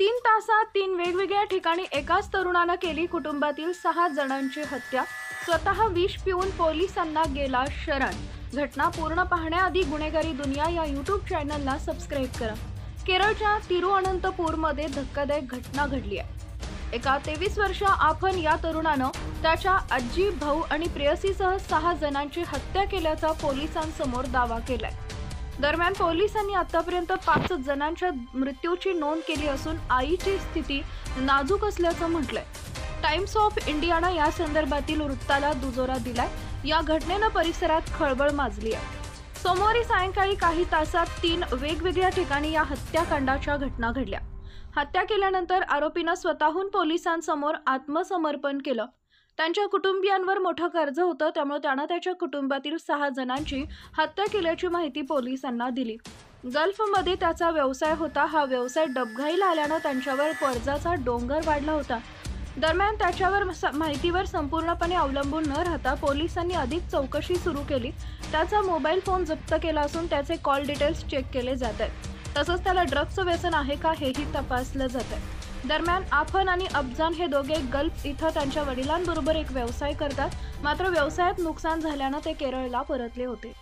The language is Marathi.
3 तासात 3 वेगवेगळ्या ठिकाणी एकाच तरुणानं केली कुटुंबातील 6 जणांची हत्या. स्वतः विष पिऊन पोलिसांना गेला शरण. घटना पूर्ण पाहण्याआधी गुन्हेगारी दुनिया या यूट्यूब चॅनलला सबस्क्राईब करा. केरळच्या तिरुअनंतपूरमध्ये धक्कादायक घटना घडली आहे. एका 23 वर्षीय आफन या तरुणानं त्याच्या आजी, भाऊ आणि प्रेयसीसह 6 जणांची हत्या केल्याचा पोलिसांसमोर दावा केलाय. दरम्यान पोलिसांनी आतापर्यंत 5 जणांच्या मृत्यूची नोंद केली असून आईची स्थिती नाजूक असल्याचं म्हटलंय. टाइम्स ऑफ इंडियानं या संदर्भातील वृत्ताला दुजोरा दिलाय. या घटनेनं परिसरात खळबळ माजली आहे. सोमवारी सायंकाळी काही तासात 3 वेगवेगळ्या ठिकाणी या हत्याकांडाच्या घटना घडल्या. हत्या केल्यानंतर आरोपीनं स्वतःहून पोलिसांसमोर आत्मसमर्पण केलं. त्यांच्या कुटुंबियांवर मोठं कर्ज होतं, त्यामुळे त्यानं त्याच्या कुटुंबातील 6 जणांची हत्या केल्याची माहिती पोलिसांना दिली. गल्फमध्ये त्याचा व्यवसाय होता. हा व्यवसाय डबघाईला आल्यानं त्यांच्यावर कर्जाचा डोंगर वाढला होता. दरम्यान त्याच्यावर माहितीवर संपूर्णपणे अवलंबून न राहता पोलिसांनी अधिक चौकशी सुरू केली. त्याचा मोबाईल फोन जप्त केला असून त्याचे कॉल डिटेल्स चेक केले जात आहेत. तसंच त्याला ड्रग्जचं व्यसन आहे का हेही तपासलं जात आहे. दरम्यान आफन आणि अफजान हे दोघे गल्फ इथं त्यांच्या वडिलांबरोबर एक व्यवसाय करतात. मात्र व्यवसायात नुकसान झाल्यानं ते केरळला परतले होते.